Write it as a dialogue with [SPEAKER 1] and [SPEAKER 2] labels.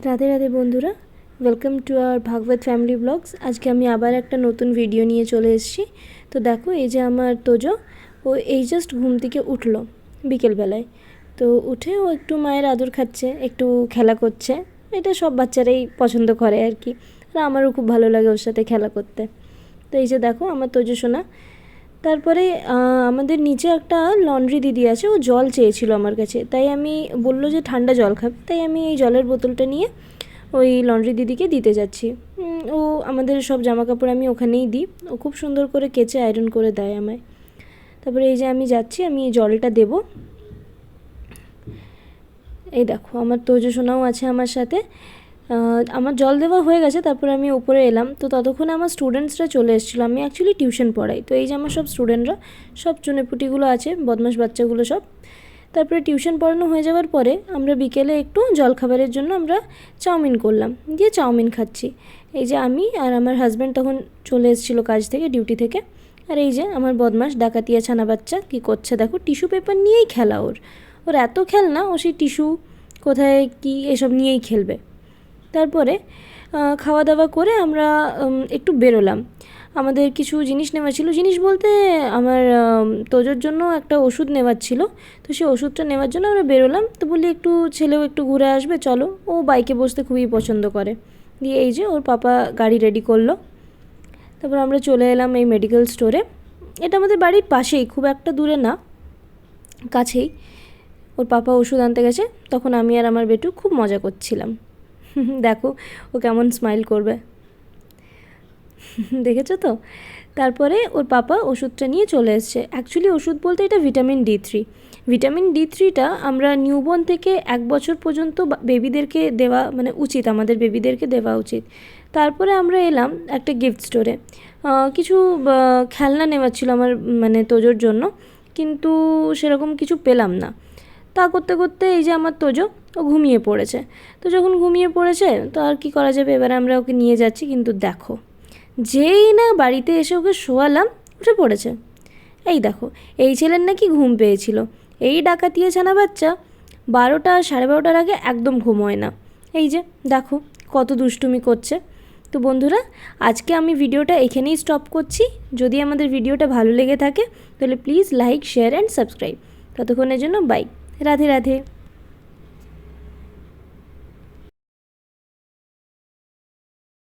[SPEAKER 1] রাধে রাধে বন্ধুরা, welcome to our Bhagavat family blogs. আজকে আমি আবার একটা নতুন ভিডিও নিয়ে চলে এসেছি। তো দেখো, এই যে আমার তোজো, ও এই জাস্ট ঘুম থেকে উঠলো বিকেলবেলায়। তো উঠে ও একটু মায়ের আদর খাচ্ছে, একটু খেলা করছে। এটা সব বাচ্চারাই পছন্দ করে আর কি, আর আমারও খুব ভালো লাগে ওর সাথে খেলা করতে। তো এই যে দেখো আমার তোজো সোনা। তারপরে আমাদের নিচে একটা লন্ড্রি দিদি আছে, ও জল চেয়েছিল আমার কাছে, তাই আমি বললো যে ঠান্ডা জল খাবে, তাই আমি এই জলের বোতলটা নিয়ে ওই লন্ড্রি দিদিকে দিতে যাচ্ছি। ও আমাদের সব জামাকাপড় আমি ওখানেই দিই, ও খুব সুন্দর করে কেচে আয়রন করে দেয় আমায়। তারপরে এই যে আমি যাচ্ছি, আমি এই জলটা দেব। এই দেখো আমার তোজো সোনাও আছে আমার সাথে। আমার জল দেওয়া হয়ে গেছে, তারপরে আমি উপরে এলাম। তো ততক্ষণে আমার স্টুডেন্টসরা চলে এসেছিলো। আমি অ্যাকচুয়ালি টিউশন পড়াই, তো এই যে আমার সব স্টুডেন্টরা, সব চুনেপুটিগুলো আছে, বদমাশ বাচ্চাগুলো সব। তারপরে টিউশন পড়ানো হয়ে যাওয়ার পরে আমরা বিকেলে একটু জলখাবারের জন্য আমরা চাউমিন করলাম, দিয়ে চাউমিন খাচ্ছি। এই যে আমি আর আমার হাজব্যান্ড তখন চলে এসেছিলো কাজ থেকে, ডিউটি থেকে। আর এই যে আমার বদমাশ ডাকাতিয়া ছানা বাচ্চা কী করছে দেখো, টিস্যু পেপার নিয়েই খেলা ওর। ওর এত খেলনা, ও সেই টিস্যু কোথায় কী এসব নিয়েই খেলবে। তারপরে খাওয়া দাওয়া করে আমরা একটু বেরোলাম। আমাদের কিছু জিনিস নেওয়া ছিল, জিনিস বলতে আমার তোজোর জন্য একটা ওষুধ নেওয়ার ছিল। তো সেই ওষুধটা নেওয়ার জন্য আমরা বেরোলাম। তো বলি একটু ছেলেও একটু ঘুরে আসবে, চলো। ও বাইকে বসতে খুবই পছন্দ করে। দিয়ে এই যে ওর পাপা গাড়ি রেডি করলো। তারপর আমরা চলে এলাম এই মেডিকেল স্টোরে। এটা আমাদের বাড়ির পাশেই, খুব একটা দূরে না, কাছেই। ওর পাপা ওষুধ আনতে গেছে, তখন আমি আর আমার বেটু খুব মজা করছিলাম। দেখো ও কেমন স্মাইল করবে, দেখেছো তো। তারপরে ওর পাপা ওষুধটা নিয়ে চলে এসছে। অ্যাকচুয়ালি ওষুধ বলতে এটা ভিটামিন D3। ভিটামিন D3টা আমরা নিউবর্ন থেকে 1 বছর পর্যন্ত বেবিদেরকে দেওয়া মানে উচিত, আমাদের বেবিদেরকে দেওয়া উচিত। তারপরে আমরা এলাম একটা গিফট স্টোরে। কিছু খেলনা নেওয়ার ছিল আমার মানে তোজোর জন্য, কিন্তু সেরকম কিছু পেলাম না। তা করতে করতে এই যে আমার তোজো, ও ঘুমিয়ে পড়েছে। তো যখন ঘুমিয়ে পড়েছে তো আর কি করা যাবে, এবারে আমরা ওকে নিয়ে যাচ্ছি। কিন্তু দেখো, যেই না বাড়িতে এসে ওকে শোয়ালাম, উঠে পড়েছে। এই দেখো, এই ছেলের নাকি ঘুম পেয়েছিল। এই ডাকাতিয়া ছানা বাচ্চা 12টা 12:30টার আগে একদম ঘুমোয় না। এই যে দেখো কত দুষ্টুমি করছে। তো বন্ধুরা, আজকে আমি ভিডিওটা এখানেই স্টপ করছি। যদি আমাদের ভিডিওটা ভালো লেগে থাকে তাহলে please like, share and subscribe. ততক্ষণের জন্য বাই। রাধে রাধে।